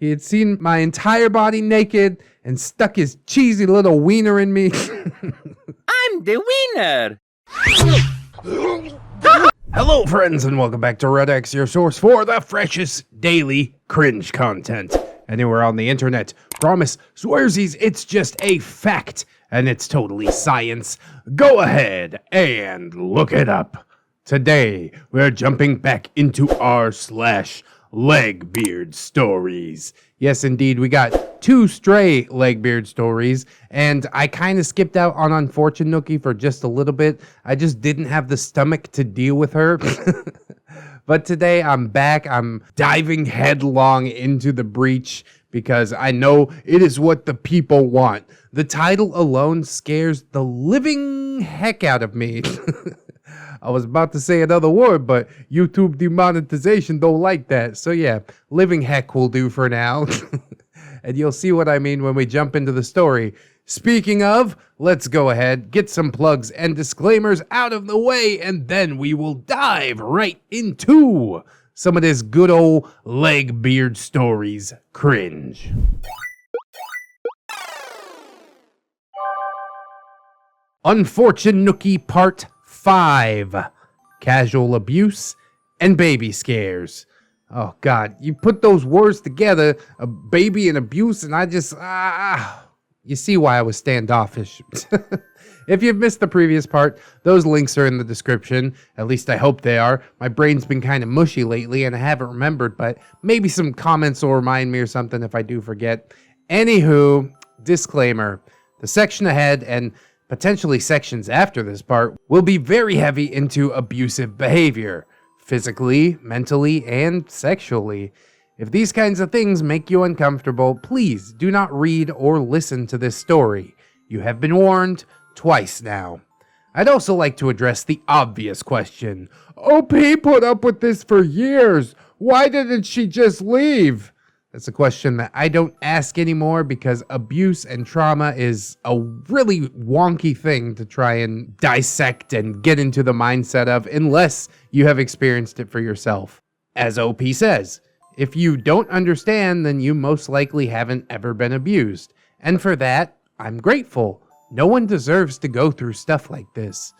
He had seen my entire body naked and stuck his cheesy little wiener in me. I'm the wiener! Hello, friends, and welcome back to ReddX, your source for the freshest daily cringe content anywhere on the internet. Promise, swearsies, it's just a fact, and it's totally science. Go ahead and look it up. Today, we're jumping back into rSlash LegbeardStories. Yes, indeed, we got 2 stray Legbeard stories, and I kind of skipped out on unfortunate Nookie for just a little bit. I just didn't have the stomach to deal with her. But today I'm back. I'm diving headlong into the breach because I know it is what the people want. The title alone scares the living heck out of me. I was about to say another word, but YouTube demonetization don't like that. So yeah, living heck will do for now. And you'll see what I mean when we jump into the story. Speaking of, let's go ahead, get some plugs and disclaimers out of the way, and then we will dive right into some of this good old LegbeardStories cringe. Unfortunate Nookie Part 5. Casual abuse and baby scares. Oh God, you put those words together, a baby and abuse, and I just, you see why I was standoffish. If you've missed the previous part, those links are in the description. At least I hope they are. My brain's been kind of mushy lately and I haven't remembered, but maybe some comments will remind me or something if I do forget. Anywho, disclaimer, the section ahead and potentially sections after this part will be very heavy into abusive behavior. Physically, mentally, and sexually. If these kinds of things make you uncomfortable, please do not read or listen to this story. You have been warned twice now. I'd also like to address the obvious question. OP put up with this for years. Why didn't she just leave? That's a question that I don't ask anymore because abuse and trauma is a really wonky thing to try and dissect and get into the mindset of unless you have experienced it for yourself. As OP says, if you don't understand, then you most likely haven't ever been abused. And for that, I'm grateful. No one deserves to go through stuff like this.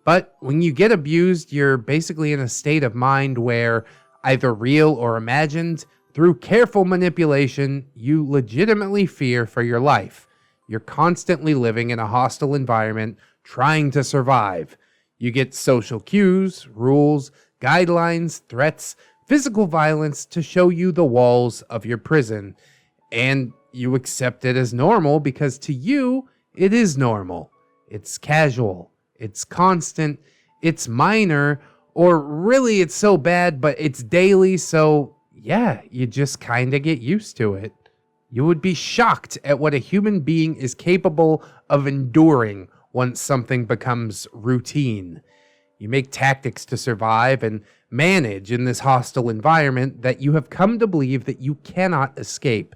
But when you get abused, you're basically in a state of mind where, either real or imagined, through careful manipulation, you legitimately fear for your life. You're constantly living in a hostile environment, trying to survive. You get social cues, rules, guidelines, threats, physical violence to show you the walls of your prison. And you accept it as normal because to you, it is normal. It's casual. It's constant. It's minor. Or really, it's so bad, but it's daily, so yeah, you just kind of get used to it. You would be shocked at what a human being is capable of enduring once something becomes routine. You make tactics to survive and manage in this hostile environment that you have come to believe that you cannot escape.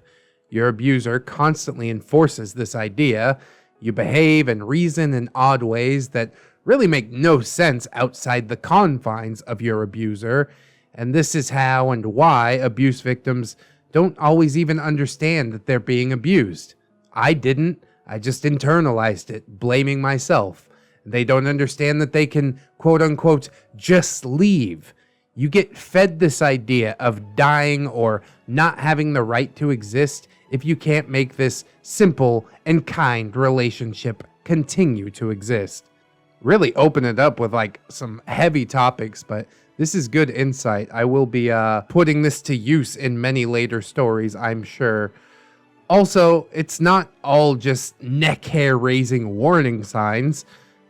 Your abuser constantly enforces this idea. You behave and reason in odd ways that really make no sense outside the confines of your abuser. And this is how and why abuse victims don't always even understand that they're being abused. I didn't. I just internalized it, blaming myself. They don't understand that they can, quote unquote, just leave. You get fed this idea of dying or not having the right to exist if you can't make this simple and kind relationship continue to exist. Really open it up with like some heavy topics, but this is good insight. I will be putting this to use in many later stories, I'm sure. Also, it's not all just neck hair raising warning signs.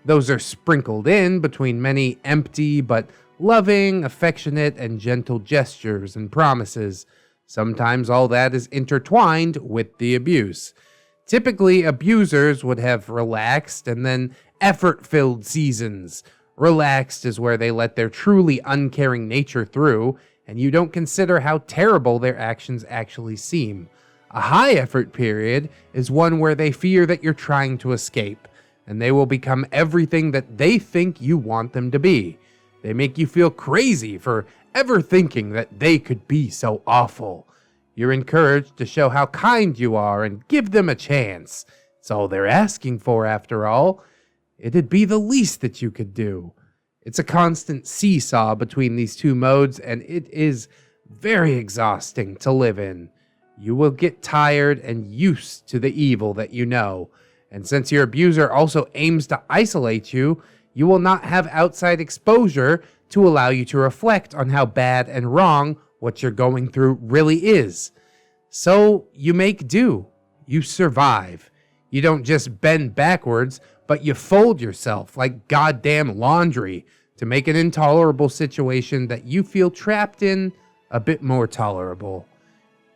Those are sprinkled in between many empty but loving, affectionate, and gentle gestures and promises. Sometimes all that is intertwined with the abuse. Typically, abusers would have relaxed and then effort-filled seasons. Relaxed is where they let their truly uncaring nature through, and you don't consider how terrible their actions actually seem. A high-effort period is one where they fear that you're trying to escape, and they will become everything that they think you want them to be. They make you feel crazy for ever thinking that they could be so awful. You're encouraged to show how kind you are and give them a chance. It's all they're asking for, after all. It'd be the least that you could do. It's a constant seesaw between these two modes, and it is very exhausting to live in. You will get tired and used to the evil that you know, and since your abuser also aims to isolate you, you will not have outside exposure to allow you to reflect on how bad and wrong what you're going through really is. So you make do. You survive. You don't just bend backwards, but you fold yourself like goddamn laundry to make an intolerable situation that you feel trapped in a bit more tolerable.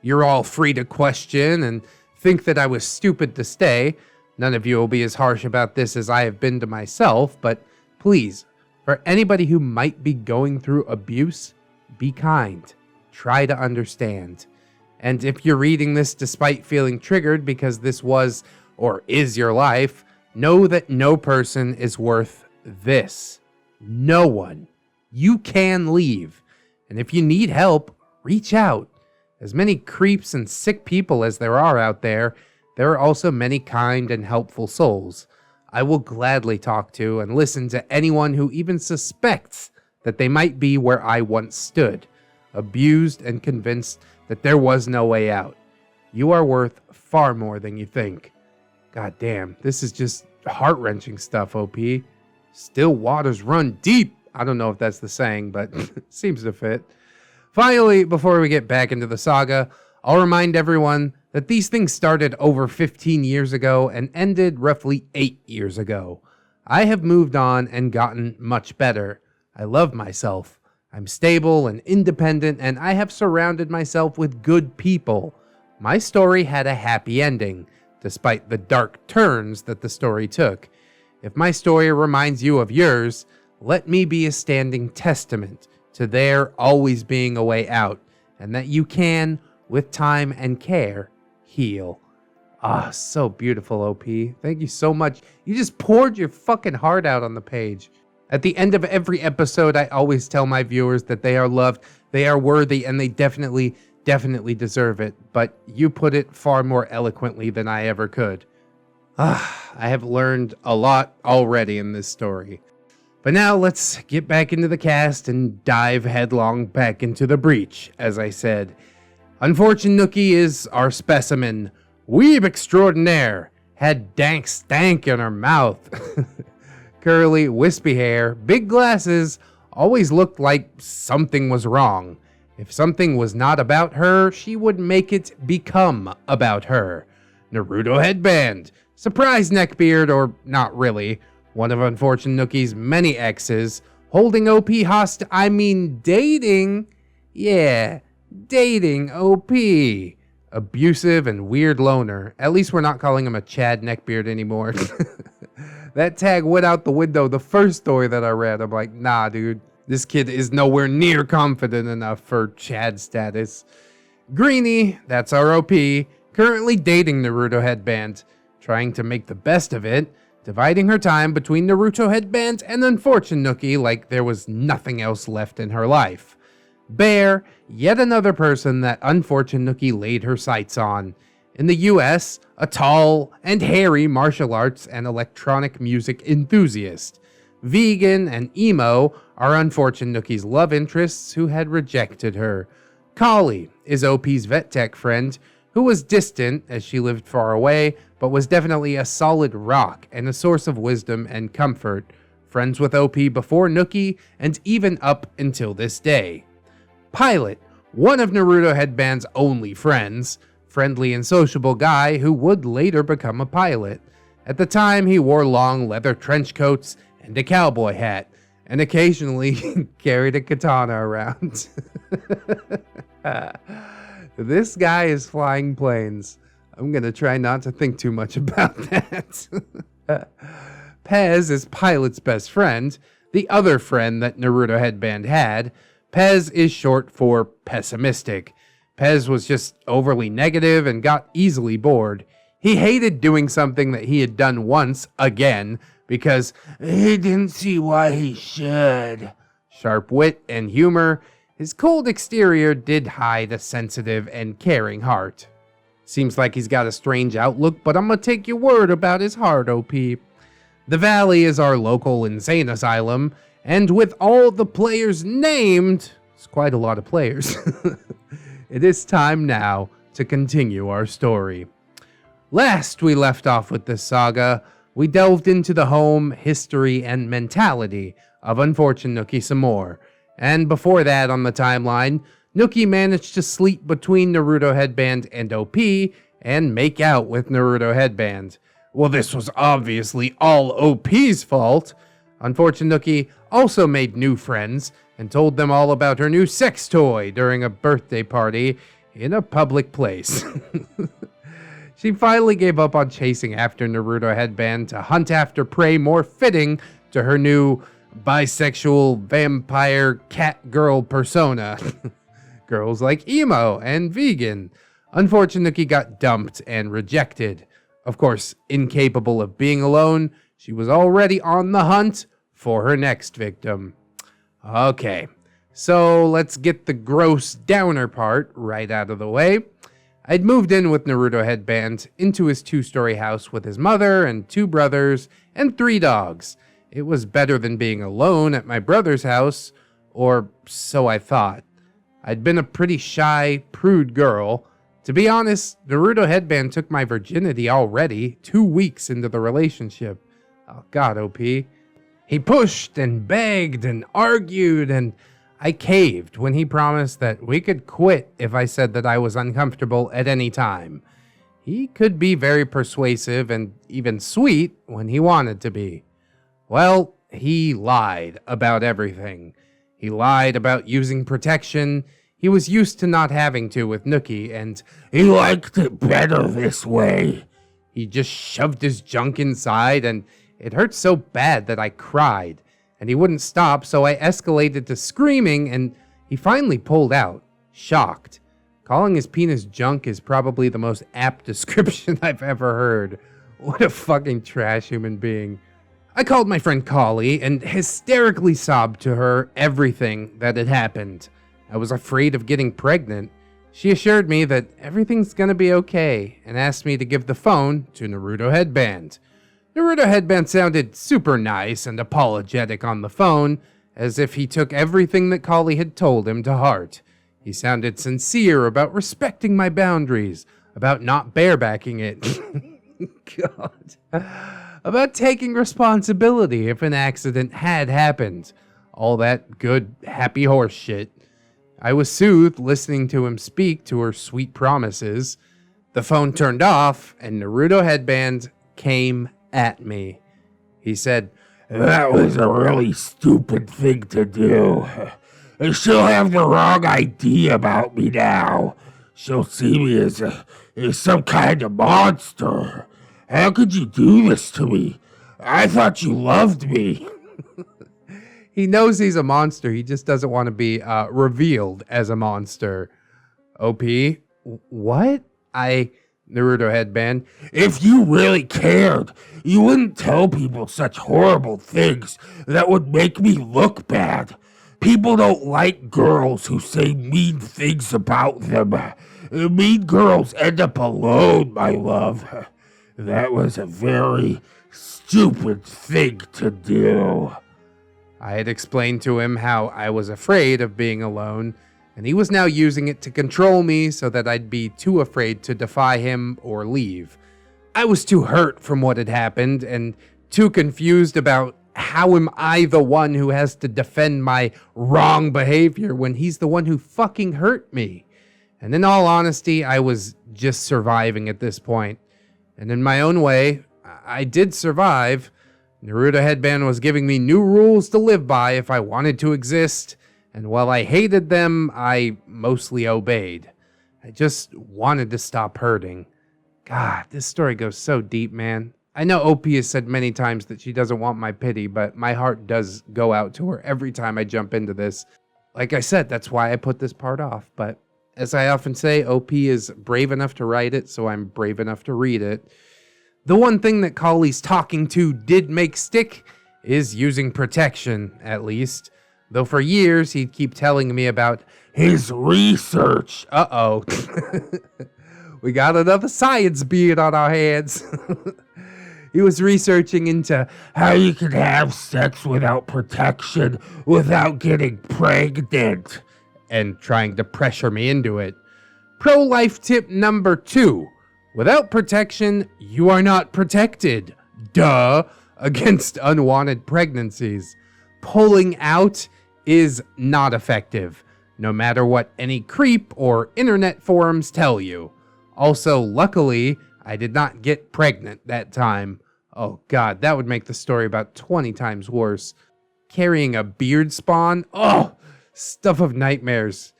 You're all free to question and think that I was stupid to stay. None of you will be as harsh about this as I have been to myself, but please, for anybody who might be going through abuse, be kind. Try to understand. And if you're reading this despite feeling triggered because this was or is your life, know that no person is worth this. No one. You can leave. And if you need help, reach out. As many creeps and sick people as there are out there, there are also many kind and helpful souls. I will gladly talk to and listen to anyone who even suspects that they might be where I once stood, abused and convinced that there was no way out. You are worth far more than you think. God damn, this is just heart-wrenching stuff, OP. Still waters run deep. I don't know if that's the saying, but seems to fit. Finally, before we get back into the saga, I'll remind everyone that these things started over 15 years ago and ended roughly 8 years ago. I have moved on and gotten much better. I love myself. I'm stable and independent, and I have surrounded myself with good people. My story had a happy ending, despite the dark turns that the story took. If my story reminds you of yours, let me be a standing testament to there always being a way out, and that you can, with time and care, heal. Ah, so beautiful, OP. Thank you so much. You just poured your fucking heart out on the page. At the end of every episode, I always tell my viewers that they are loved, they are worthy, and they definitely deserve it. But you put it far more eloquently than I ever could. I have learned a lot already in this story. But now let's get back into the cast and dive headlong back into the breach, as I said. Unfortunate Nookie is our specimen. Weeb extraordinaire. Had dank stank in her mouth. Curly, wispy hair, big glasses, always looked like something was wrong. If something was not about her, she would make it become about her. Naruto Headband. Surprise Neckbeard, or not really. One of Unfortunate Nookie's many exes, holding OP dating. Yeah, dating OP. Abusive and weird loner. At least we're not calling him a Chad Neckbeard anymore. That tag went out the window the first story that I read. I'm like, nah, dude. This kid is nowhere near confident enough for Chad status. Greenie, that's our OP, currently dating Naruto Headband, trying to make the best of it, dividing her time between Naruto Headband and Unfortunate Nookie like there was nothing else left in her life. Bear, yet another person that Unfortunate Nookie laid her sights on. In the US, a tall and hairy martial arts and electronic music enthusiast. Vegan and emo are Unfortunate Nookie's love interests who had rejected her. Kali is OP's vet tech friend, who was distant as she lived far away, but was definitely a solid rock and a source of wisdom and comfort, friends with OP before Nookie and even up until this day. Pilot, one of Naruto Headband's only friends, friendly and sociable guy who would later become a pilot. At the time, he wore long leather trench coats and a cowboy hat, and occasionally carried a katana around. This guy is flying planes. I'm gonna try not to think too much about that. Pez is Pilot's best friend, the other friend that Naruto Headband had. Pez is short for pessimistic. Pez was just overly negative and got easily bored. He hated doing something that he had done once again because he didn't see why he should. Sharp wit and humor, his cold exterior did hide a sensitive and caring heart. Seems like he's got a strange outlook, but I'm gonna take your word about his heart, OP. The Valley is our local insane asylum, and with all the players named, it's quite a lot of players, it is time now to continue our story. Last we left off with this saga, we delved into the home, history, and mentality of unfortunate Nookie some more. And before that on the timeline, Nookie managed to sleep between Naruto Headband and OP and make out with Naruto Headband. Well, this was obviously all OP's fault. Unfortunate Nookie also made new friends and told them all about her new sex toy during a birthday party in a public place. She finally gave up on chasing after Naruto Headband to hunt after prey more fitting to her new bisexual vampire cat girl persona. Girls like emo and vegan. Unfortunate Nookie got dumped and rejected. Of course, incapable of being alone, she was already on the hunt for her next victim. Okay, so let's get the gross downer part right out of the way. I'd moved in with Naruto Headband into his 2-story house with his mother and 2 brothers and 3 dogs. It was better than being alone at my brother's house, or so I thought. I'd been a pretty shy, prude girl. To be honest, Naruto Headband took my virginity already, 2 weeks into the relationship. Oh god, OP. He pushed and begged and argued, and I caved when he promised that we could quit if I said that I was uncomfortable at any time. He could be very persuasive and even sweet when he wanted to be. Well, he lied about everything. He lied about using protection. He was used to not having to with Nookie, and he liked it better this way. He just shoved his junk inside, and it hurt so bad that I cried. And he wouldn't stop, so I escalated to screaming, and he finally pulled out, shocked. Calling his penis junk is probably the most apt description I've ever heard. What a fucking trash human being. I called my friend Collie and hysterically sobbed to her everything that had happened. I was afraid of getting pregnant. She assured me that everything's gonna be okay and asked me to give the phone to Naruto Headband. Naruto Headband sounded super nice and apologetic on the phone, as if he took everything that Collie had told him to heart. He sounded sincere about respecting my boundaries, about not barebacking it. God. About taking responsibility if an accident had happened. All that good, happy horse shit. I was soothed listening to him speak to her sweet promises. The phone turned off, and Naruto Headband came at me. He said, "That was a really stupid thing to do. She'll have the wrong idea about me now. She'll see me as some kind of monster. How could you do this to me? I thought you loved me." He knows he's a monster. He just doesn't want to be revealed as a monster. OP? What? Naruto Headband. "If you really cared, you wouldn't tell people such horrible things that would make me look bad. People don't like girls who say mean things about them. Mean girls end up alone, my love. That was a very stupid thing to do." I had explained to him how I was afraid of being alone, and he was now using it to control me so that I'd be too afraid to defy him or leave. I was too hurt from what had happened and too confused about how am I the one who has to defend my wrong behavior when he's the one who fucking hurt me. And in all honesty, I was just surviving at this point. And in my own way, I did survive. Naruto Headband was giving me new rules to live by if I wanted to exist, and while I hated them, I mostly obeyed. I just wanted to stop hurting. God, this story goes so deep, man. I know OP has said many times that she doesn't want my pity, but my heart does go out to her every time I jump into this. Like I said, that's why I put this part off, but as I often say, OP is brave enough to write it, so I'm brave enough to read it. The one thing that Collie's talking to did make stick is using protection, at least. Though for years he'd keep telling me about his research. Uh-oh. We got another science beard on our hands. He was researching into How you can have sex without protection, without getting pregnant. and trying to pressure me into it. Pro-life tip number 2. Without protection, you are not protected. Duh. Against unwanted pregnancies. Pulling out is not effective, no matter what any creep or internet forums tell you. Also, luckily, I did not get pregnant that time. Oh god, that would make the story about 20 times worse. Carrying a beard spawn? Oh, stuff of nightmares.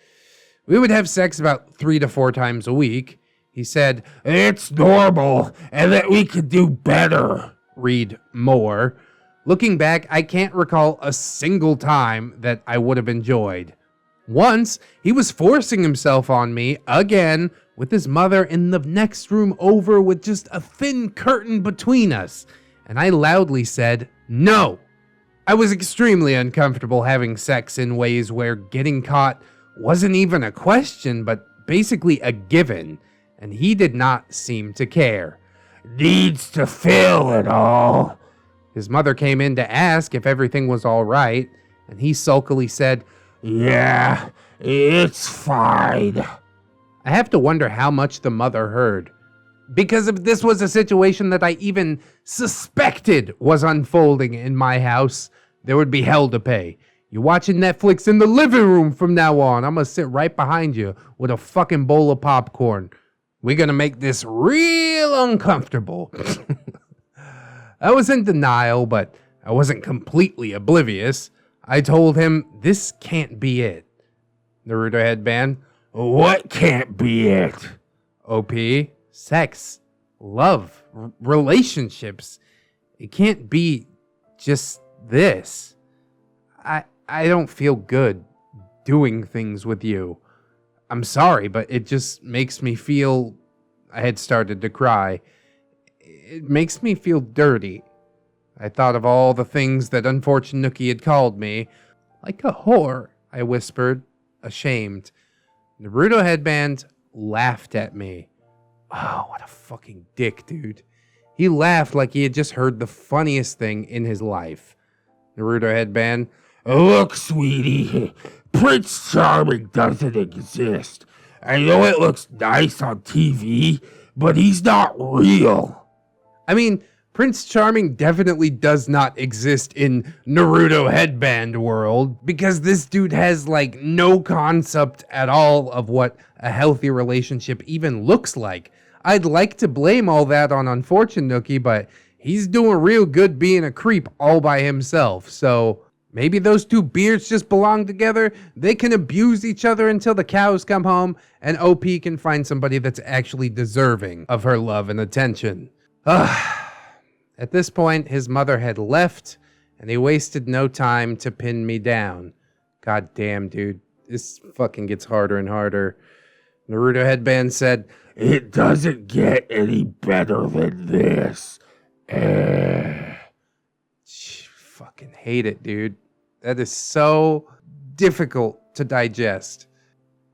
We would have sex about 3 to 4 times a week. He said, It's normal, and that we could do better. Read more. Looking back, I can't recall a single time that I would have enjoyed. Once, he was forcing himself on me again with his mother in the next room over with just a thin curtain between us, and I loudly said, no. I was extremely uncomfortable having sex in ways where getting caught wasn't even a question, but basically a given, and he did not seem to care. Needs to fill it all. His mother came in to ask if everything was all right, and he sulkily said, Yeah, it's fine. I have to wonder how much the mother heard. Because if this was a situation that I even suspected was unfolding in my house, there would be hell to pay. You're watching Netflix in the living room from now on. I'm gonna sit right behind you with a fucking bowl of popcorn. We're gonna make this real uncomfortable. I was in denial, but I wasn't completely oblivious. I told him this can't be it. Naruto Headband. What can't be it? OP. Sex. Love. Relationships. It can't be just this. I don't feel good doing things with you. I'm sorry, but it just makes me feel... I had started to cry. It makes me feel dirty. I thought of all the things that unfortunate Nookie had called me. Like a whore, I whispered, ashamed. Naruto Headband laughed at me. Oh, what a fucking dick, dude. He laughed like he had just heard the funniest thing in his life. Naruto Headband. Look, sweetie, Prince Charming doesn't exist. I know it looks nice on TV, but he's not real. I mean, Prince Charming definitely does not exist in Naruto Headband world, because this dude has like no concept at all of what a healthy relationship even looks like. I'd like to blame all that on unfortunate Nookie, but he's doing real good being a creep all by himself, so maybe those two beards just belong together. They can abuse each other until the cows come home, and OP can find somebody that's actually deserving of her love and attention. At this point, his mother had left, and he wasted no time to pin me down. God damn, dude. This fucking gets harder and harder. Naruto Headband said, It doesn't get any better than this. Fucking hate it, dude. That is so difficult to digest.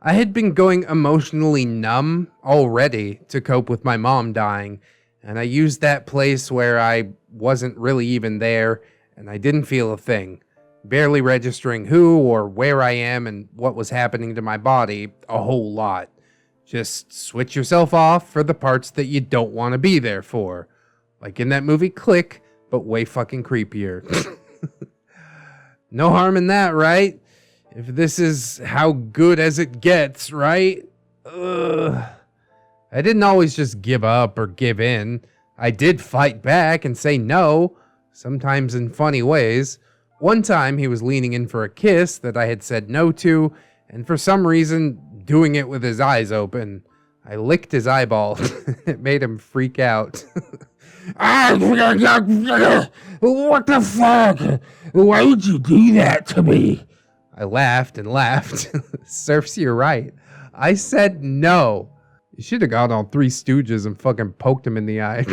I had been going emotionally numb already to cope with my mom dying, and I used that place where I wasn't really even there, and I didn't feel a thing, barely registering who or where I am and what was happening to my body a whole lot. Just switch yourself off for the parts that you don't want to be there for. Like in that movie Click, but way fucking creepier. No harm in that, right? If this is how good as it gets, right? Ugh. I didn't always just give up or give in. I did fight back and say no, sometimes in funny ways. One time he was leaning in for a kiss that I had said no to, and for some reason doing it with his eyes open. I licked his eyeball. It made him freak out. What the fuck? Why would you do that to me? I laughed and laughed. Surfs, you're right. I said no. You should have gone on Three Stooges and fucking poked him in the eye.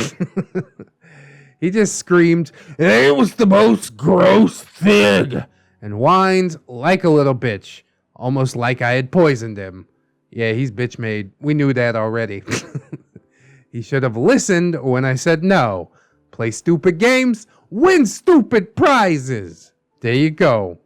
He just screamed, It was the most gross thing. and whined like a little bitch, almost like I had poisoned him. Yeah, he's bitch made. We knew that already. He should have listened when I said no. Play stupid games, win stupid prizes. There you go.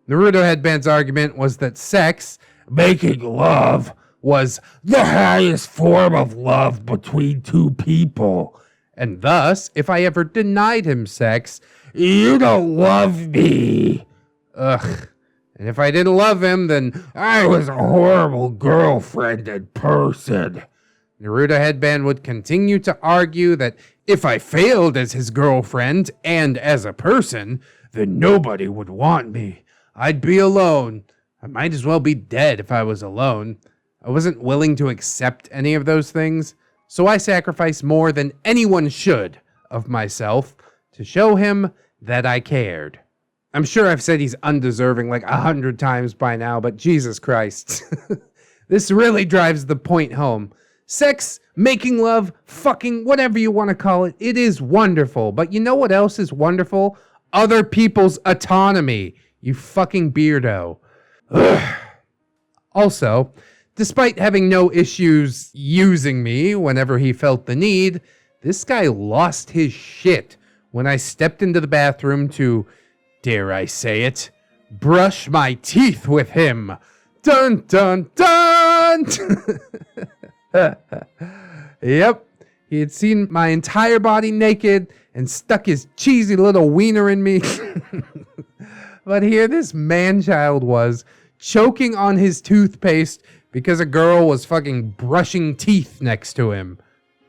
Naruto Headband's argument was that sex, Making love, was the highest form of love between two people. and thus, if I ever denied him sex, You don't love me. ugh. And if I didn't love him, then I was a horrible girlfriend and person. Naruto Headband would continue to argue that if I failed as his girlfriend and as a person, then nobody would want me. I'd be alone. I might as well be dead if I was alone. I wasn't willing to accept any of those things, so I sacrificed more than anyone should of myself to show him that I cared. I'm sure I've said he's undeserving like 100 times by now, but Jesus Christ. This really drives the point home. Sex, making love, fucking, whatever you want to call it, it is wonderful. But you know what else is wonderful? Other people's autonomy, you fucking beardo. Ugh. Also, despite having no issues using me whenever he felt the need, this guy lost his shit when I stepped into the bathroom to, dare I say it, brush my teeth with him. Dun dun dun! Yep, he had seen my entire body naked and stuck his cheesy little wiener in me. But here this man-child was, choking on his toothpaste because a girl was fucking brushing teeth next to him.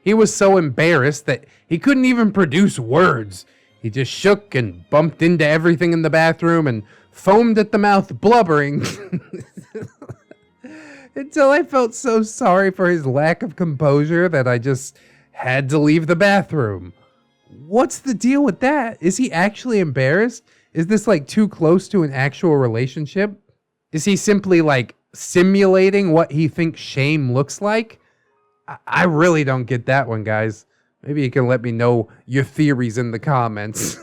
He was so embarrassed that he couldn't even produce words. He just shook and bumped into everything in the bathroom and foamed at the mouth, blubbering. Until I felt so sorry for his lack of composure that I just had to leave the bathroom. What's the deal with that? Is he actually embarrassed? Is this like too close to an actual relationship? Is he simply like simulating what he thinks shame looks like? I really don't get that one, guys. Maybe you can let me know your theories in the comments.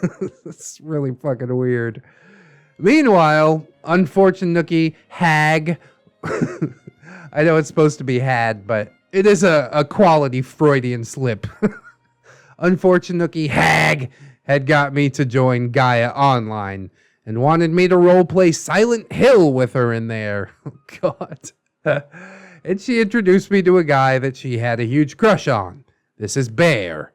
It's really fucking weird. Meanwhile, unfortunate Nookie, hag. I know it's supposed to be had, but it is a quality Freudian slip. Unfortunate Nookie, hag, had got me to join Gaia Online and wanted me to roleplay Silent Hill with her in there. Oh, God. And she introduced me to a guy that she had a huge crush on. This is Bear.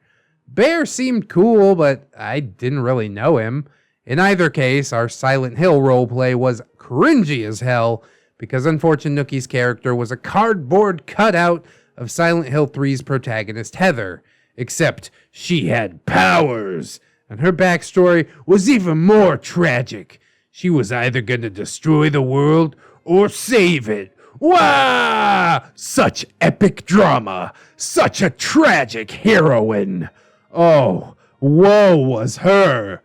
Bear seemed cool, but I didn't really know him. In either case, our Silent Hill roleplay was cringy as hell because unfortunate Nookie's character was a cardboard cutout of Silent Hill 3's protagonist Heather, except she had powers, and her backstory was even more tragic. She was either going to destroy the world or save it. Wah! Such epic drama. Such a tragic heroine. Oh, woe was her.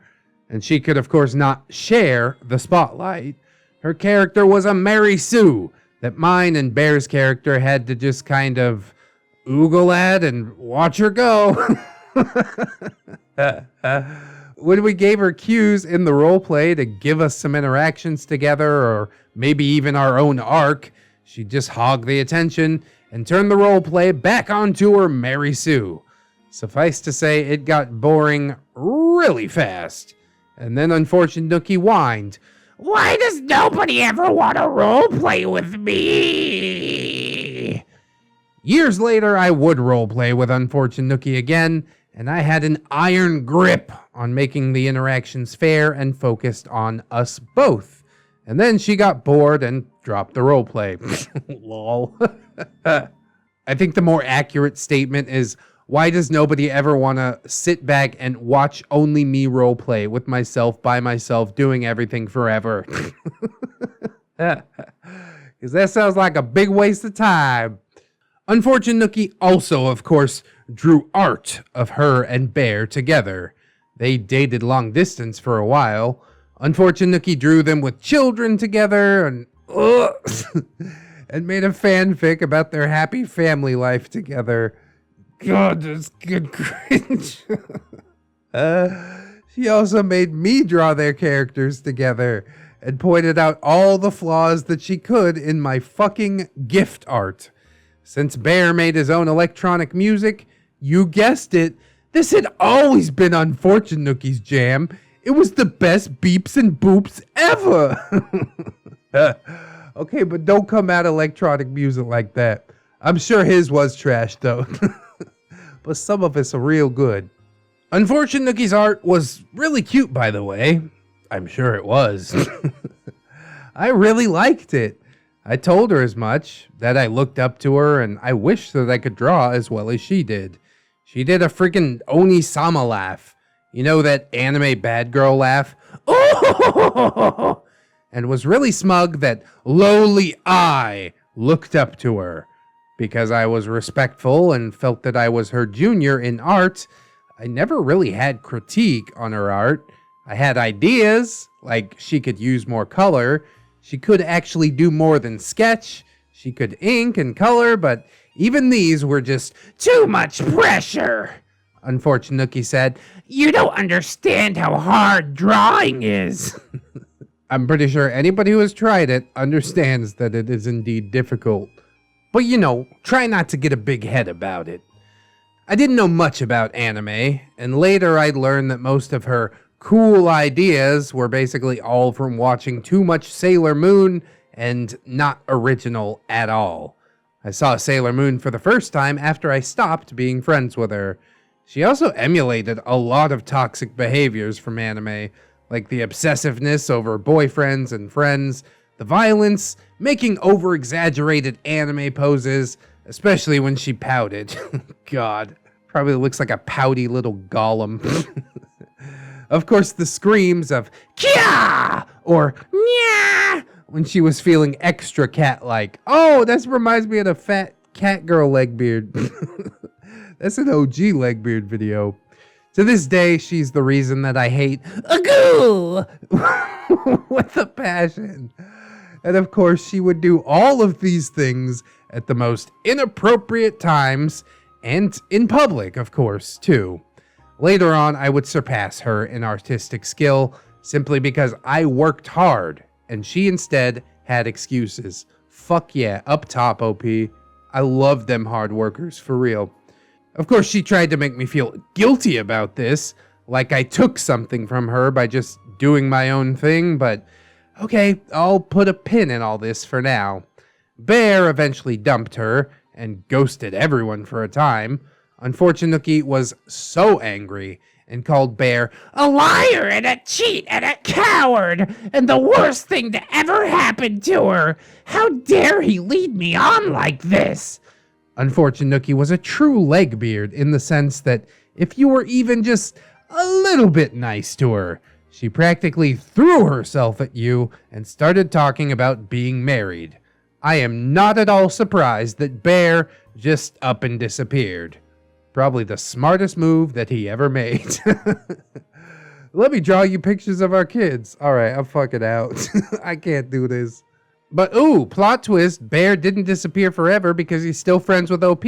And she could, of course, not share the spotlight. Her character was a Mary Sue that mine and Bear's character had to just kind of oogle at and watch her go. When we gave her cues in the roleplay to give us some interactions together or maybe even our own arc, she'd just hog the attention and turn the roleplay back onto her Mary Sue. Suffice to say, it got boring really fast. And then unfortunate Nookie whined, "Why does nobody ever want to roleplay with me?" Years later, I would roleplay with unfortunate Nookie again, and I had an iron grip on making the interactions fair and focused on us both. And then she got bored and dropped the roleplay. Lol. I think the more accurate statement is, why does nobody ever want to sit back and watch only me roleplay with myself by myself doing everything forever? Because that sounds like a big waste of time. Unfortunate Nookie also, of course, drew art of her and Bear together. They dated long distance for a while. Unfortunate Nookie drew them with children together and and made a fanfic about their happy family life together. God, that's good cringe. She also made me draw their characters together. and pointed out all the flaws that she could in my fucking gift art. Since Bear made his own electronic music, you guessed it, this had always been Unfortunate Nookie's jam. It was the best beeps and boops ever. Okay, but don't come at electronic music like that. I'm sure his was trash, though. But some of it's real good. Unfortunate Nookie's art was really cute, by the way. I'm sure it was. I really liked it. I told her as much, that I looked up to her, and I wished that I could draw as well as she did. She did a freaking Oni-sama laugh. You know, that anime bad girl laugh? Oh! And was really smug that lowly I looked up to her. Because I was respectful and felt that I was her junior in art, I never really had critique on her art. I had ideas, like she could use more color, she could actually do more than sketch, she could ink and color, but even these were just too much pressure. Unfortunate Nookie said, "You don't understand how hard drawing is." I'm pretty sure anybody who has tried it understands that it is indeed difficult. But you know, try not to get a big head about it. I didn't know much about anime, and later I'd learned that most of her cool ideas were basically all from watching too much Sailor Moon and not original at all. I saw Sailor Moon for the first time after I stopped being friends with her. She also emulated a lot of toxic behaviors from anime, like the obsessiveness over boyfriends and friends, the violence, making over-exaggerated anime poses, especially when she pouted. God, probably looks like a pouty little golem. Of course, the screams of "Kya!" or "Nya!" when she was feeling extra cat-like. Oh, this reminds me of the fat cat girl Legbeard. That's an OG Legbeard video. To this day, she's the reason that I hate Agoo with a passion. And of course, she would do all of these things at the most inappropriate times and in public, of course, too. Later on, I would surpass her in artistic skill simply because I worked hard and she instead had excuses. Fuck yeah, up top, OP. I love them hard workers, for real. Of course, she tried to make me feel guilty about this, like I took something from her by just doing my own thing, but okay, I'll put a pin in all this for now. Bear eventually dumped her and ghosted everyone for a time. Unfortunate Nookie was so angry and called Bear a liar and a cheat and a coward and the worst thing to ever happen to her. How dare he lead me on like this? Unfortunate Nookie was a true Legbeard in the sense that if you were even just a little bit nice to her, she practically threw herself at you and started talking about being married. I am not at all surprised that Bear just up and disappeared. Probably the smartest move that he ever made. Let me draw you pictures of our kids. Alright, I'm fucking out. I can't do this. But ooh, plot twist, Bear didn't disappear forever because he's still friends with OP.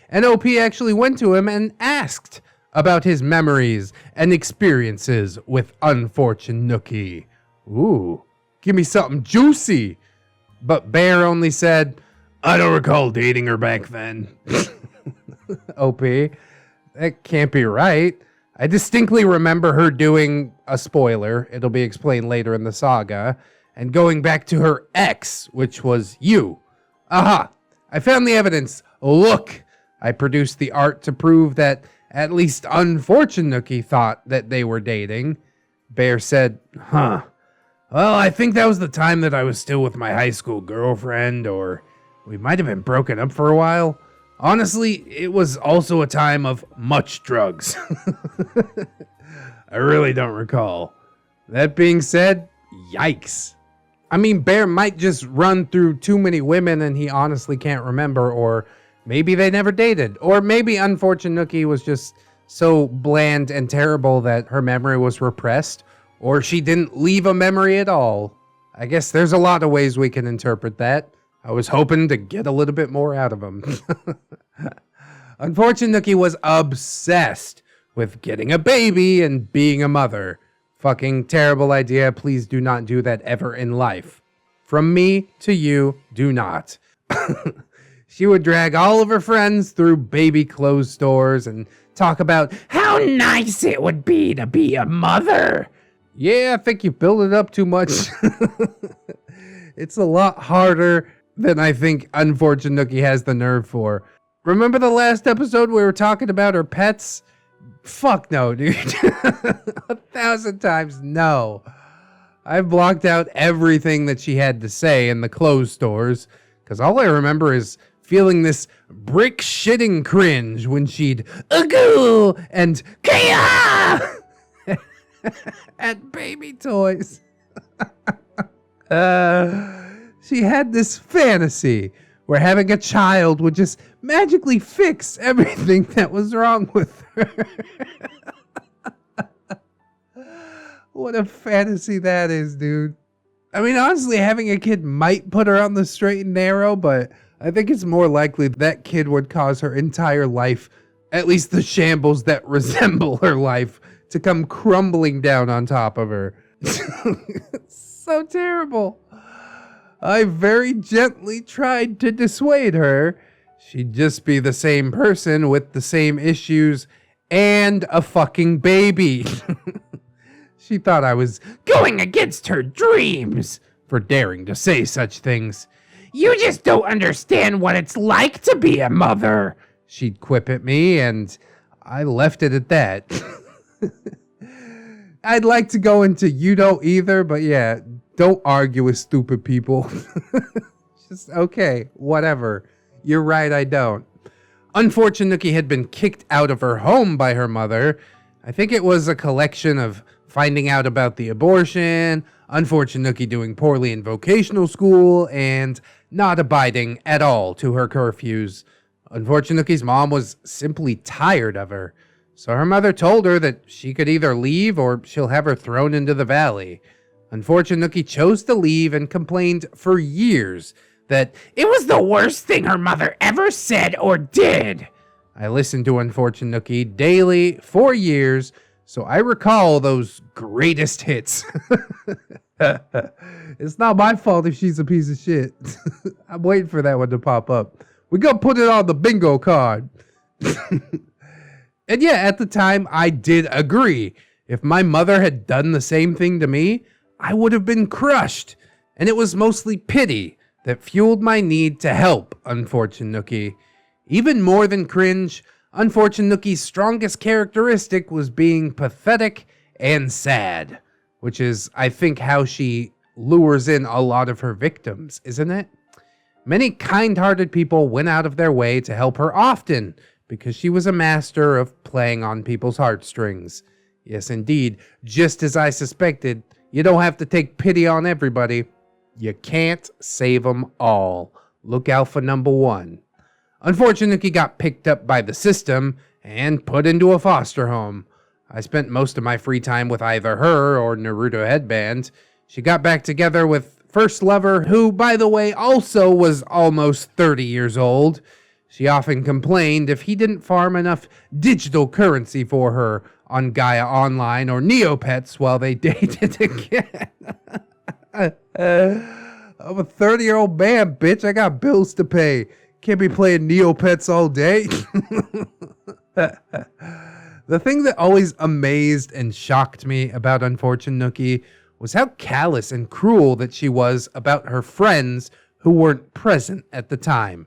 And OP actually went to him and asked about his memories and experiences with Unfortunate Nookie. Ooh, give me something juicy. But Bear only said, "I don't recall dating her back then." OP, that can't be right. I distinctly remember her doing a spoiler, it'll be explained later in the saga, and going back to her ex, which was you. Aha! I found the evidence. Look! I produced the art to prove that at least Unfortunate Nookie thought that they were dating. Bear said, "Huh. Well, I think that was the time that I was still with my high school girlfriend, or we might have been broken up for a while. Honestly, it was also a time of much drugs." I really don't recall. That being said, yikes. I mean, Bear might just run through too many women and he honestly can't remember, or maybe they never dated, or maybe Unfortunate Nookie was just so bland and terrible that her memory was repressed, or she didn't leave a memory at all. I guess there's a lot of ways we can interpret that. I was hoping to get a little bit more out of him. Unfortunate Nookie was obsessed with getting a baby and being a mother. Fucking terrible idea. Please do not do that ever in life. From me to you, do not. She would drag all of her friends through baby clothes stores and talk about how nice it would be to be a mother. Yeah, I think you build it up too much. It's a lot harder than I think Unfortunate Nookie has the nerve for. Remember the last episode we were talking about her pets? Fuck no, dude. 1,000 times no. I've blocked out everything that she had to say in the clothes stores, because all I remember is feeling this brick-shitting cringe when she'd "Agoo" and "Kaya" at baby toys. She had this fantasy where having a child would just magically fix everything that was wrong with her. What a fantasy that is, dude. I mean, honestly, having a kid might put her on the straight and narrow, but I think it's more likely that kid would cause her entire life, at least the shambles that resemble her life, to come crumbling down on top of her. So terrible. I very gently tried to dissuade her. She'd just be the same person with the same issues and a fucking baby. She thought I was going against her dreams for daring to say such things. You just don't understand what it's like to be a mother, she'd quip at me, and I left it at that. I'd like to go into you don't either, but yeah, don't argue with stupid people. Just, okay, whatever. You're right, I don't. Unfortunate Nookie had been kicked out of her home by her mother. I think it was a collection of finding out about the abortion, Unfortunate Nookie doing poorly in vocational school, and not abiding at all to her curfews. Unfortunate Nookie's mom was simply tired of her, so her mother told her that she could either leave or she'll have her thrown into the valley. Unfortunate Nookie chose to leave and complained for years that it was the worst thing her mother ever said or did. I listened to Unfortunate Nookie daily for years, so I recall those greatest hits. It's not my fault if she's a piece of shit. I'm waiting for that one to pop up. We gonna put it on the bingo card. And yeah, at the time, I did agree. If my mother had done the same thing to me, I would have been crushed. And it was mostly pity that fueled my need to help Unfortunate Nookie. Even more than cringe, Unfortunate Nookie's strongest characteristic was being pathetic and sad, which is, I think, how she lures in a lot of her victims, isn't it? Many kind-hearted people went out of their way to help her often, because she was a master of playing on people's heartstrings. Yes, indeed, just as I suspected, you don't have to take pity on everybody. You can't save them all. Look out for number one. Unfortunately, got picked up by the system and put into a foster home. I spent most of my free time with either her or Naruto Headband. She got back together with first lover, who, by the way, also was almost 30 years old. She often complained if he didn't farm enough digital currency for her on Gaia Online or Neopets while they dated again. I'm a 30-year-old man, bitch. I got bills to pay. Can't be playing Neopets all day. The thing that always amazed and shocked me about Unfortunate Nookie was how callous and cruel that she was about her friends who weren't present at the time.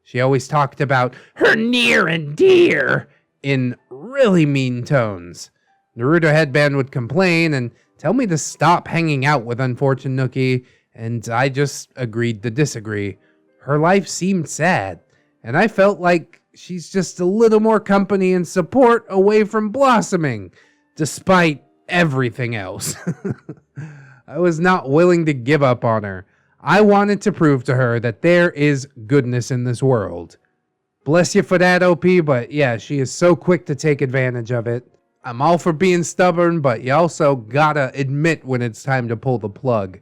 She always talked about her near and dear in really mean tones. Naruto Headband would complain and tell me to stop hanging out with Unfortunate Nookie, and I just agreed to disagree. Her life seemed sad, and I felt like she's just a little more company and support away from blossoming, despite everything else. I was not willing to give up on her. I wanted to prove to her that there is goodness in this world. Bless you for that, OP, but yeah, she is so quick to take advantage of it. I'm all for being stubborn, but you also gotta admit when it's time to pull the plug.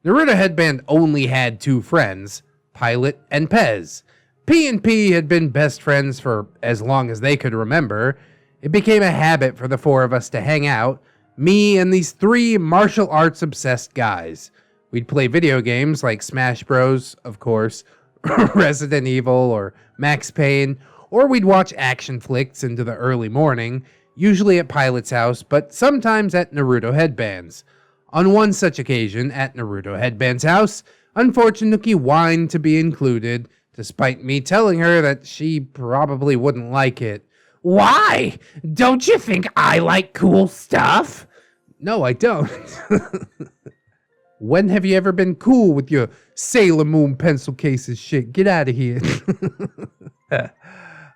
Naruto Headband only had two friends, Pilot and Pez. P and P had been best friends for as long as they could remember. It became a habit for the four of us to hang out, Me and these 3 martial arts obsessed guys. We'd play video games like Smash Bros, of course, Resident Evil or Max Payne, or we'd watch action flicks into the early morning, usually at Pilot's house, but sometimes at Naruto Headband's. On one such occasion, at Naruto Headband's house, unfortunate Nookie whined to be included, despite me telling her that she probably wouldn't like it. Why? Don't you think I like cool stuff? No, I don't. When have you ever been cool with your Sailor Moon pencil cases shit? Get out of here.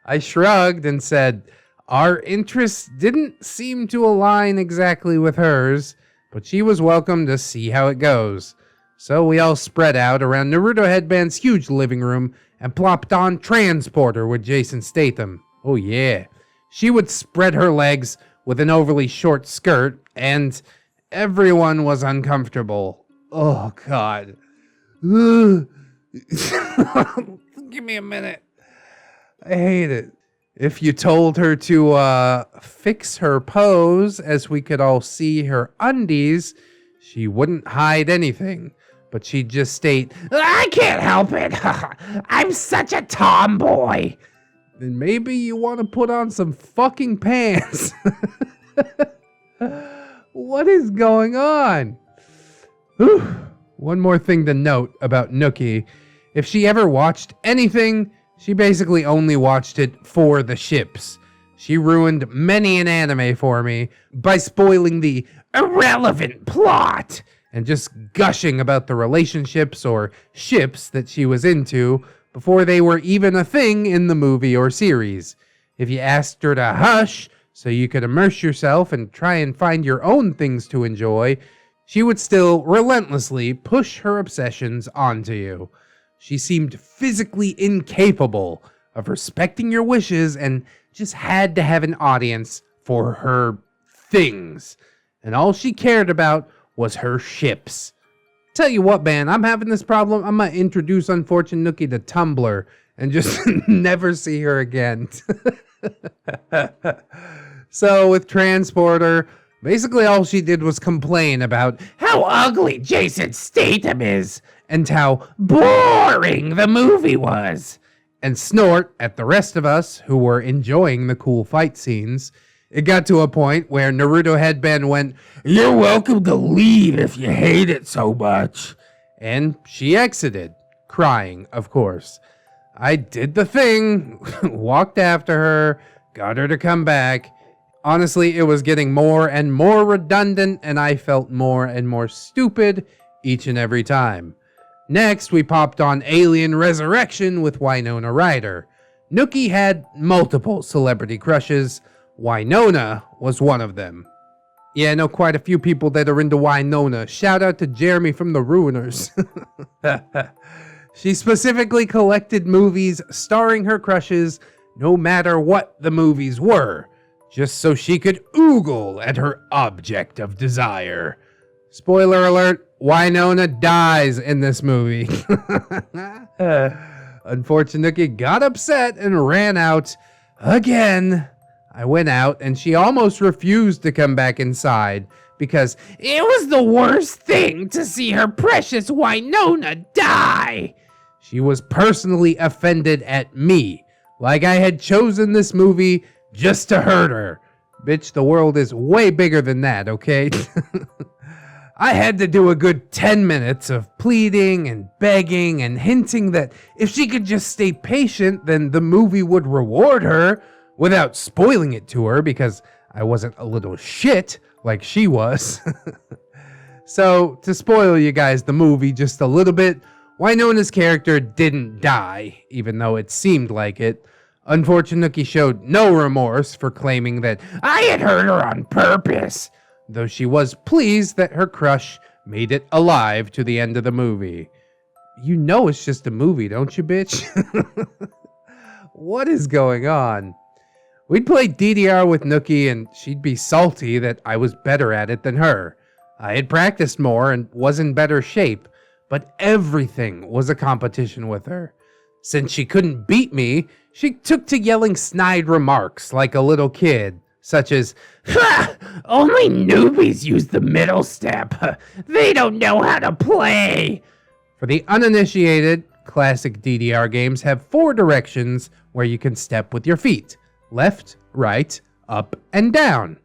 I shrugged and said, our interests didn't seem to align exactly with hers, but she was welcome to see how it goes. So we all spread out around Naruto Headband's huge living room and plopped on Transporter with Jason Statham. Oh yeah. She would spread her legs with an overly short skirt, and everyone was uncomfortable. Oh, God. Give me a minute. I hate it. If you told her to fix her pose as we could all see her undies, she wouldn't hide anything, but she'd just state, I can't help it. I'm such a tomboy. Then maybe you want to put on some fucking pants. What is going on? Whew. One more thing to note about Nookie. If she ever watched anything, she basically only watched it for the ships. She ruined many an anime for me by spoiling the irrelevant plot and just gushing about the relationships or ships that she was into before they were even a thing in the movie or series. If you asked her to hush so you could immerse yourself and try and find your own things to enjoy, she would still relentlessly push her obsessions onto you. She seemed physically incapable of respecting your wishes and just had to have an audience for her things. And all she cared about was her ships. Tell you what, man, I'm having this problem. I'm gonna introduce unfortunate Nookie to Tumblr and just never see her again. So with Transporter, basically all she did was complain about how ugly Jason Statham is and how boring the movie was, and snort at the rest of us who were enjoying the cool fight scenes. It got to a point where Naruto Headband went, "You're welcome to leave if you hate it so much." And she exited, crying, of course. I did the thing, walked after her, got her to come back. Honestly, it was getting more and more redundant, and I felt more and more stupid each and every time. Next, we popped on Alien Resurrection with Winona Ryder. Nookie had multiple celebrity crushes. Winona was one of them. Yeah, I know quite a few people that are into Winona. Shout out to Jeremy from The Ruiners. She specifically collected movies starring her crushes, no matter what the movies were, just so she could oogle at her object of desire. Spoiler alert, Winona dies in this movie. Unfortunately, got upset and ran out again. I went out and she almost refused to come back inside because it was the worst thing to see her precious Winona die. She was personally offended at me, like I had chosen this movie just to hurt her. Bitch, the world is way bigger than that, okay? I had to do a good 10 minutes of pleading and begging and hinting that if she could just stay patient, then the movie would reward her without spoiling it to her because I wasn't a little shit like she was. So, to spoil you guys the movie just a little bit, Winona's character didn't die, even though it seemed like it. Unfortunately, showed no remorse for claiming that I had hurt her on purpose, though she was pleased that her crush made it alive to the end of the movie. You know it's just a movie, don't you, bitch? What is going on? We'd play DDR with Nookie and she'd be salty that I was better at it than her. I had practiced more and was in better shape, but everything was a competition with her. Since she couldn't beat me, she took to yelling snide remarks like a little kid, such as, Ha! Only newbies use the middle step. They don't know how to play. for the uninitiated, classic DDR games have 4 directions where you can step with your feet: left, right, up, and down.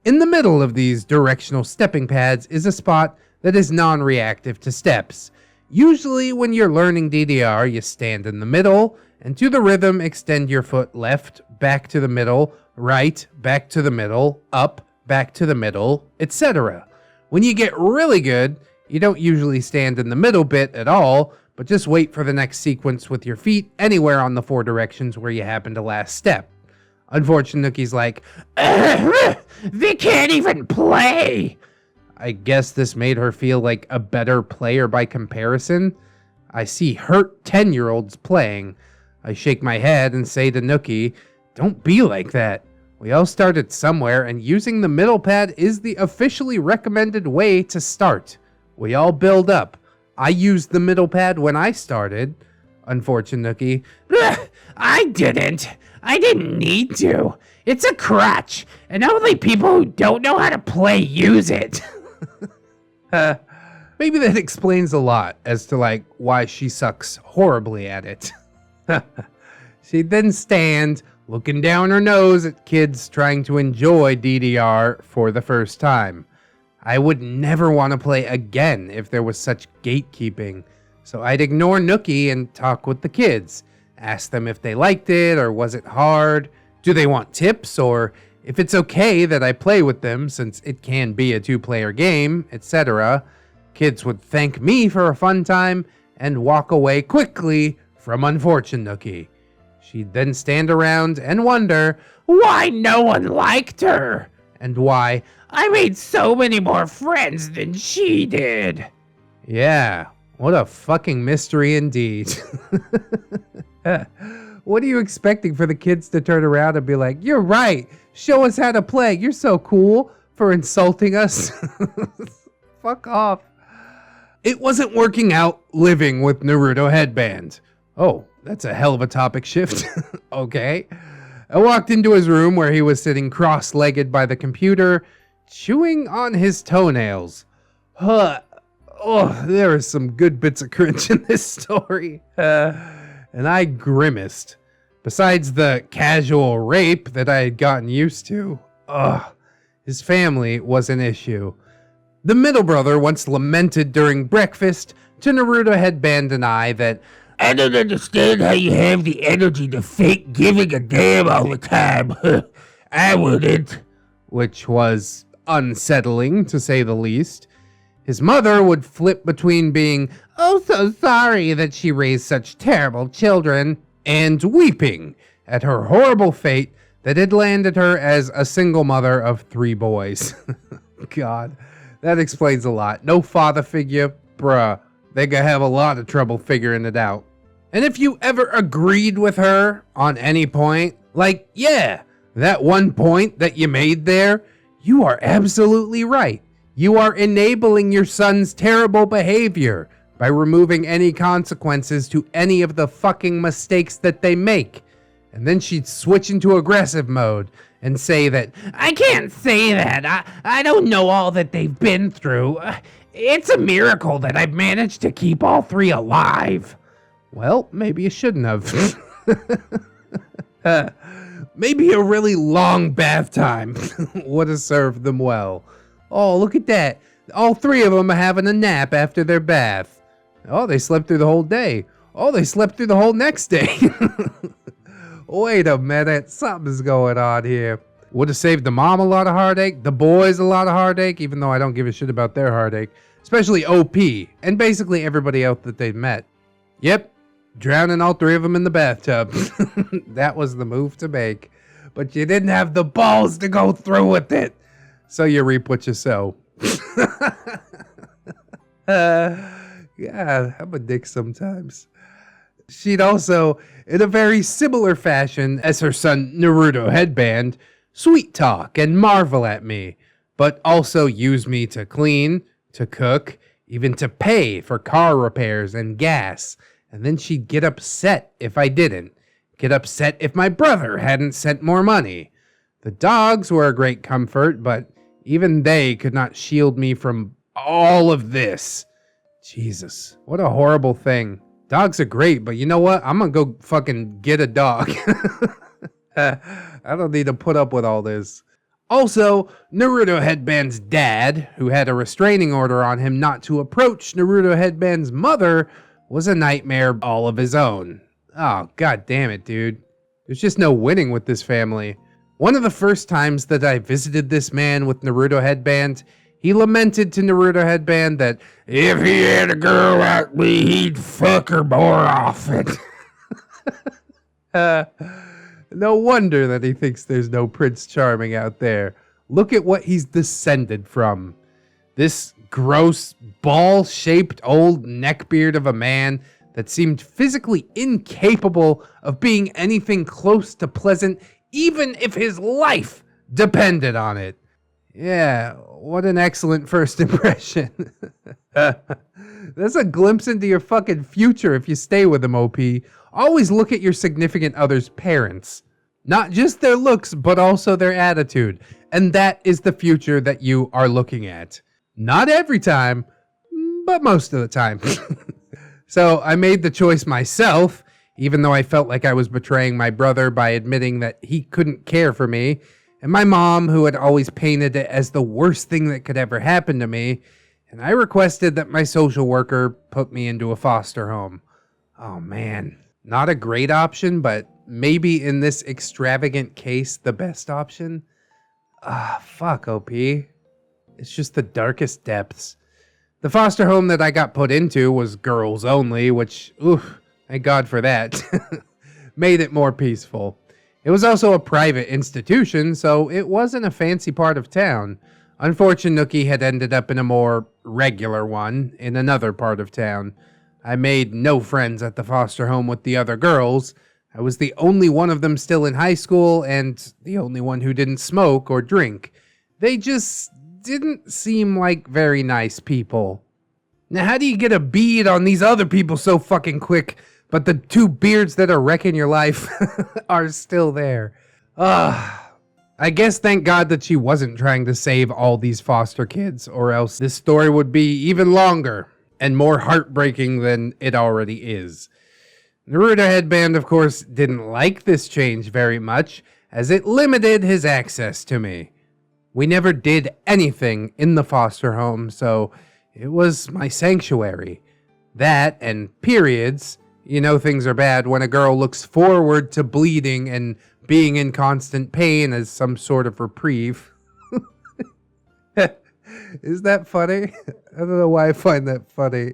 In the middle of these directional stepping pads is a spot that is non-reactive to steps. Usually when you're learning DDR, you stand in the middle, and to the rhythm extend your foot left, back to the middle, right, back to the middle, up, back to the middle, etc. When you get really good, you don't usually stand in the middle bit at all, but just wait for the next sequence with your feet anywhere on the 4 directions where you happen to last step. Unfortunate Nookie's like, They can't even play. I guess this made her feel like a better player by comparison. I see hurt 10-year-olds playing. I shake my head and say to Nookie, don't be like that. We all started somewhere, and using the middle pad is the officially recommended way to start. We all build up. I used the middle pad when I started. Unfortunate Nookie. I didn't. I didn't need to. It's a crutch, and only people who don't know how to play use it. Maybe that explains a lot as to why she sucks horribly at it. She'd then stand looking down her nose at kids trying to enjoy DDR for the first time. I would never want to play again if there was such gatekeeping, so I'd ignore Nookie and talk with the kids. Ask them if they liked it or was it hard, do they want tips, or if it's okay that I play with them since it can be a 2-player game, etc. Kids would thank me for a fun time and walk away quickly from Unfortunate Nookie. She'd then stand around and wonder why no one liked her, and why I made so many more friends than she did. Yeah, what a fucking mystery indeed. What are you expecting for the kids to turn around and be like, you're right, show us how to play, you're so cool, for insulting us? Fuck off. It wasn't working out living with Naruto Headband. Oh, that's a hell of a topic shift. Okay. I walked into his room where he was sitting cross-legged by the computer, chewing on his toenails. Oh, there are some good bits of cringe in this story. And I grimaced. Besides the casual rape that I had gotten used to, his family was an issue. The middle brother once lamented during breakfast to Naruto Headband and I that, I don't understand how you have the energy to fake giving a damn all the time. I wouldn't. Which was unsettling, to say the least. His mother would flip between being, oh so sorry that she raised such terrible children, and weeping at her horrible fate that had landed her as a single mother of 3 boys. God, that explains a lot. No father figure, bruh. They gonna have a lot of trouble figuring it out. And if you ever agreed with her on any point, yeah, that one point that you made there, you are absolutely right. You are enabling your son's terrible behavior by removing any consequences to any of the fucking mistakes that they make. And then she'd switch into aggressive mode and say that, I can't say that. I don't know all that they've been through. It's a miracle that I've managed to keep all 3 alive. Well, maybe you shouldn't have. Maybe a really long bath time would have served them well. Oh, look at that. All 3 of them are having a nap after their bath. Oh, they slept through the whole day. Oh, they slept through the whole next day. Wait a minute. Something's going on here. Would have saved the mom a lot of heartache, the boys a lot of heartache, even though I don't give a shit about their heartache. Especially OP, and basically everybody else that they've met. Yep, drowning all 3 of them in the bathtub. That was the move to make. But you didn't have the balls to go through with it. So you reap what you sow. Yeah, I'm a dick sometimes. She'd also, in a very similar fashion as her son Naruto Headband, sweet talk and marvel at me, but also use me to clean, to cook, even to pay for car repairs and gas. And then she'd get upset if I didn't. Get upset if my brother hadn't sent more money. The dogs were a great comfort, but even they could not shield me from all of this. Jesus, what a horrible thing. Dogs are great, but you know what? I'm gonna go fucking get a dog. I don't need to put up with all this. Also, Naruto Headband's dad, who had a restraining order on him not to approach Naruto Headband's mother, was a nightmare all of his own. Oh, god damn it, dude. There's just no winning with this family. One of the first times that I visited this man with Naruto Headband, he lamented to Naruto Headband that if he had a girl like me, he'd fuck her more often. No wonder that he thinks there's no Prince Charming out there. Look at what he's descended from. This gross, ball-shaped old neckbeard of a man that seemed physically incapable of being anything close to pleasant, even if his life depended on it. Yeah, what an excellent first impression. That's a glimpse into your fucking future if you stay with him, OP. Always look at your significant other's parents. Not just their looks, but also their attitude. And that is the future that you are looking at. Not every time, but most of the time. So I made the choice myself, even though I felt like I was betraying my brother by admitting that he couldn't care for me. And my mom, who had always painted it as the worst thing that could ever happen to me. And I requested that my social worker put me into a foster home. Oh man. Not a great option, but maybe in this extravagant case, the best option. Fuck, OP. It's just the darkest depths. The foster home that I got put into was girls only, which, thank God for that. Made it more peaceful. It was also a private institution, so it wasn't a fancy part of town. Unfortunately, Nookie had ended up in a more regular one in another part of town. I made no friends at the foster home with the other girls. I was the only one of them still in high school and the only one who didn't smoke or drink. They just didn't seem like very nice people. Now, how do you get a bead on these other people so fucking quick, but the two beards that are wrecking your life are still there? I guess thank God that she wasn't trying to save all these foster kids, or else this story would be even longer and more heartbreaking than it already is. Naruto Headband, of course, didn't like this change very much, as it limited his access to me. We never did anything in the foster home, so it was my sanctuary. That and periods. You know things are bad when a girl looks forward to bleeding and being in constant pain as some sort of reprieve. Is that funny? I don't know why I find that funny.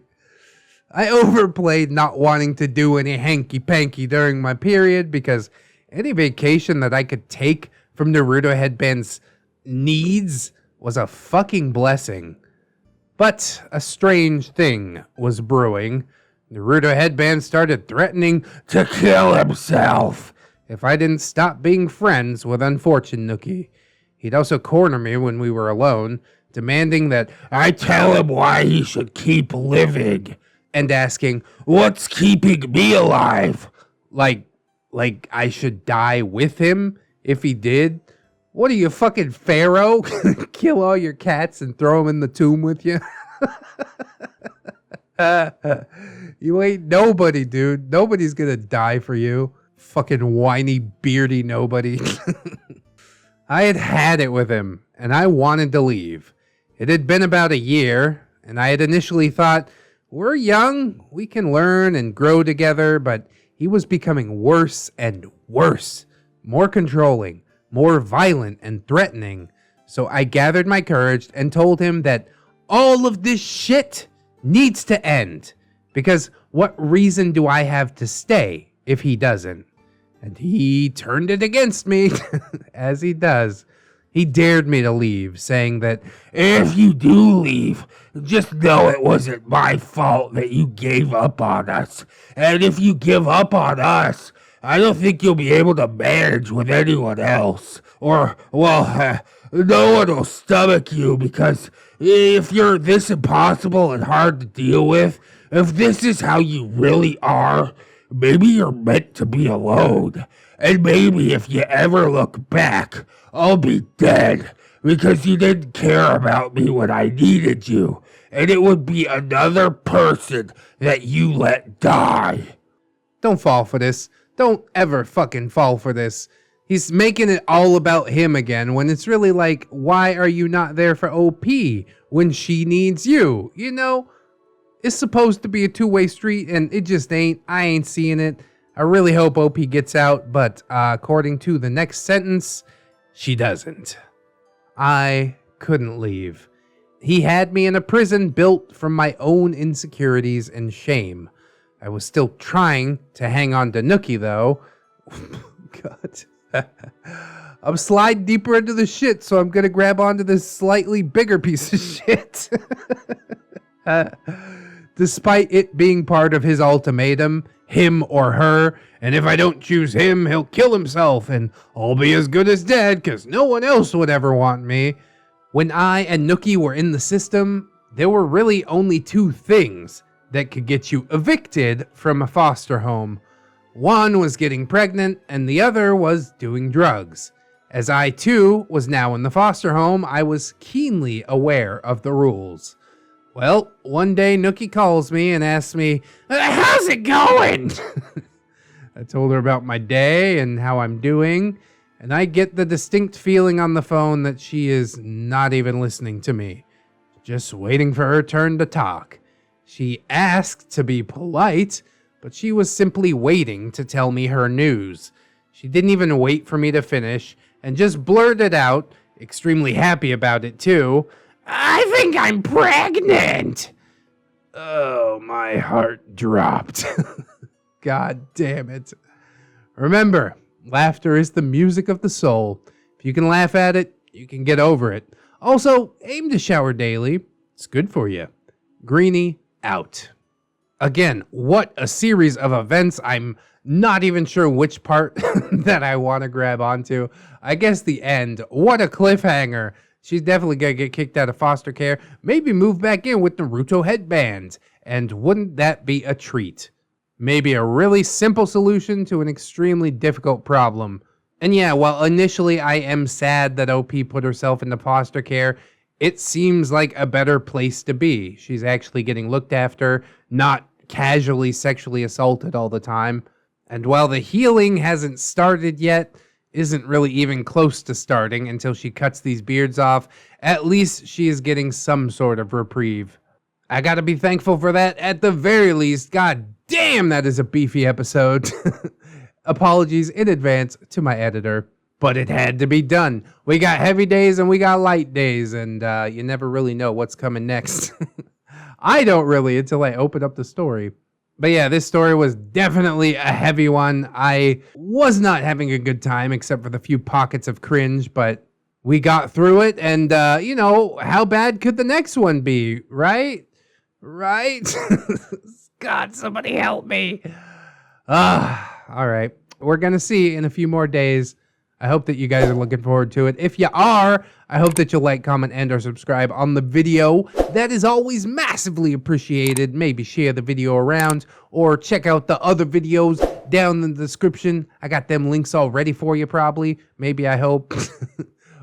I overplayed not wanting to do any hanky-panky during my period because any vacation that I could take from Naruto Headband's needs was a fucking blessing. But a strange thing was brewing. Naruto Headband started threatening to kill himself if I didn't stop being friends with unfortunate Nookie. He'd also corner me when we were alone, demanding that I tell him why he should keep living, and asking, what's keeping me alive? Like I should die with him if he did? What are you, fucking Pharaoh? Kill all your cats and throw them in the tomb with you? You ain't nobody, dude. Nobody's gonna die for you. Fucking whiny, beardy nobody. I had had it with him, and I wanted to leave. It had been about a year, and I had initially thought, we're young, we can learn and grow together, but he was becoming worse and worse. More controlling, more violent and threatening. So I gathered my courage and told him that all of this shit needs to end. Because what reason do I have to stay if he doesn't? And he turned it against me, as he does. He dared me to leave, saying that if you do leave, just know it wasn't my fault that you gave up on us. And if you give up on us, I don't think you'll be able to manage with anyone else. Or, well, no one will stomach you, because if you're this impossible and hard to deal with, if this is how you really are, maybe you're meant to be alone. And maybe if you ever look back, I'll be dead because you didn't care about me when I needed you. And it would be another person that you let die. Don't fall for this. Don't ever fucking fall for this. He's making it all about him again when it's really like, why are you not there for OP when she needs you? You know, it's supposed to be a two-way street and it just ain't. I ain't seeing it. I really hope OP gets out, but according to the next sentence, she doesn't. I couldn't leave. He had me in a prison built from my own insecurities and shame. I was still trying to hang on to Nookie, though. God. I'm sliding deeper into the shit, so I'm gonna grab onto this slightly bigger piece of shit. Despite it being part of his ultimatum, him or her, and if I don't choose him, he'll kill himself, and I'll be as good as dead, because no one else would ever want me. When I and Nookie were in the system, there were really only two things that could get you evicted from a foster home. One was getting pregnant, and the other was doing drugs. As I, too, was now in the foster home, I was keenly aware of the rules. Well, one day Nookie calls me and asks me, "How's it going?" I told her about my day and how I'm doing, and I get the distinct feeling on the phone that she is not even listening to me, just waiting for her turn to talk. She asked to be polite, but she was simply waiting to tell me her news. She didn't even wait for me to finish and just blurted out, extremely happy about it too, "I think I'm pregnant." Oh, my heart dropped. God damn it. Remember, laughter is the music of the soul. If you can laugh at it, you can get over it. Also, aim to shower daily. It's good for you. Greenie out. Again, what a series of events. I'm not even sure which part that I want to grab onto. I guess the end. What a cliffhanger. She's definitely going to get kicked out of foster care. Maybe move back in with Naruto Headband. And wouldn't that be a treat? Maybe a really simple solution to an extremely difficult problem. And yeah, while initially I am sad that OP put herself into foster care, it seems like a better place to be. She's actually getting looked after, not casually sexually assaulted all the time. And while the healing hasn't started yet, isn't really even close to starting until she cuts these beards off, at least she is getting some sort of reprieve. I gotta be thankful for that at the very least. God damn, that is a beefy episode. Apologies in advance to my editor, but it had to be done. We got heavy days and we got light days, and you never really know what's coming next. I don't really until I open up the story. But yeah, this story was definitely a heavy one. I was not having a good time except for the few pockets of cringe, but we got through it, and you know, how bad could the next one be, right? Right? God, somebody help me. All right. We're going to see in a few more days. I hope that you guys are looking forward to it. If you are, I hope that you'll like, comment, and or subscribe on the video. That is always massively appreciated. Maybe share the video around or check out the other videos down in the description. I got them links all ready for you probably. Maybe, I hope.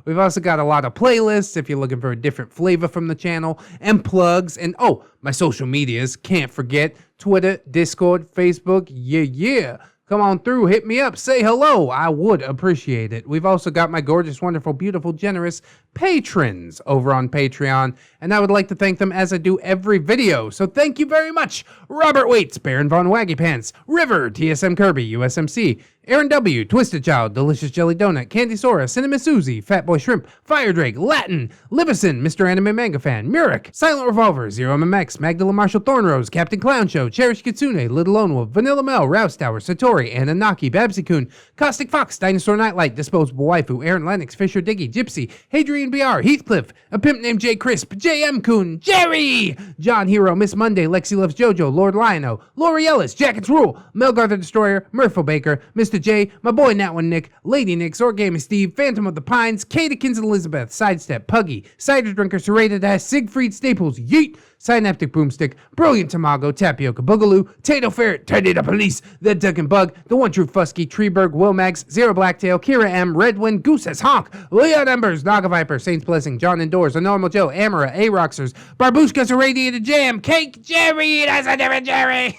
We've also got a lot of playlists if you're looking for a different flavor from the channel, and plugs, and oh, my social medias, can't forget, Twitter, Discord, Facebook, yeah. Come on through, hit me up, say hello, I would appreciate it. We've also got my gorgeous, wonderful, beautiful, generous patrons over on Patreon, and I would like to thank them as I do every video, so thank you very much. Robert Waits, Baron Von Waggy Pants, River, TSM Kirby, USMC, Aaron W, Twisted Child, Delicious Jelly Donut, Candy Sora, Cinnamon Susie, Fatboy Shrimp, Fire Drake, Latin, Livison, Mr. Anime Manga Fan, Murik, Silent Revolver, Zero MMX, Magdala Marshall Thornrose, Captain Clown Show, Cherish Kitsune, Little Lone Wolf, Vanilla Mel, Rouse Tower, Satori, Ananaki, Babsy-kun, Caustic Fox, Dinosaur Nightlight, Disposable Waifu, Aaron Lennox, Fisher Diggy, Gypsy, Hadrian BR, Heathcliff, A Pimp Named J. Crisp, JM Kun, Jerry, John Hero, Miss Monday, Lexi Loves Jojo, Lord Lionel, Lori Ellis, Jackets Rule, Melgar the Destroyer, Murpho Baker, Mr. Mr. J, my boy Nat One Nick, Lady Nix, Origami Steve, Phantom of the Pines, Katakins and Elizabeth, Sidestep, Puggy, Cider Drinker, Serrated Ass, Siegfried Staples, Yeet, Synaptic Boomstick, Brilliant Tamago, Tapioca Boogaloo, Tato Ferret, Teddy the Police, The Duck and Bug, The One True Fusky, Treeberg, Wilmax, Zero Blacktail, Kira M, Redwind, Goose as Honk, Leon Embers, Naga Viper, Saints Blessing, John Indoors, A Normal Joe, Amara, A-Roxers, Barbushka's Irradiated Jam, Cake Jerry, that's a different Jerry.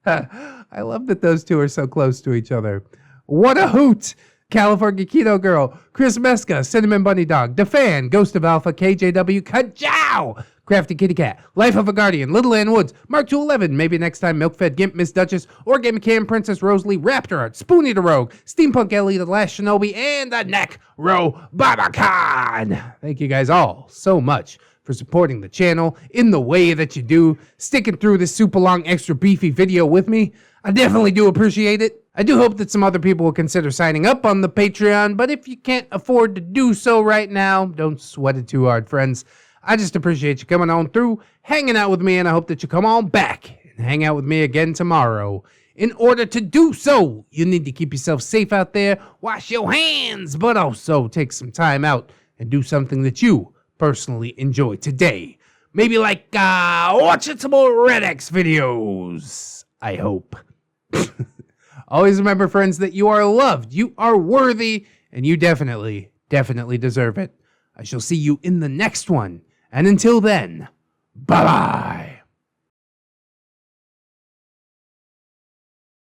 I love that those two are so close to each other. What a hoot! California Keto Girl, Chris Meska, Cinnamon Bunny Dog, DeFan, Ghost of Alpha, KJW, Kajow! Crafty Kitty Cat, Life of a Guardian, Little Ann Woods, Mark 211, maybe next time, Milk-Fed Gimp, Miss Duchess, Origami Cam, Princess Rosalie, Raptor Art, Spoonie the Rogue, Steampunk Ellie, The Last Shinobi, and the Neck Row Babacan! Thank you guys all so much for supporting the channel in the way that you do, sticking through this super long, extra beefy video with me. I definitely do appreciate it. I do hope that some other people will consider signing up on the Patreon, but if you can't afford to do so right now, don't sweat it too hard, friends. I just appreciate you coming on through, hanging out with me, and I hope that you come on back and hang out with me again tomorrow. In order to do so, you need to keep yourself safe out there, wash your hands, but also take some time out and do something that you personally enjoy today. Maybe like watching some more ReddX videos, I hope. Always remember, friends, that you are loved, you are worthy, and you definitely deserve it. I shall see you in the next one. And until then, bye-bye.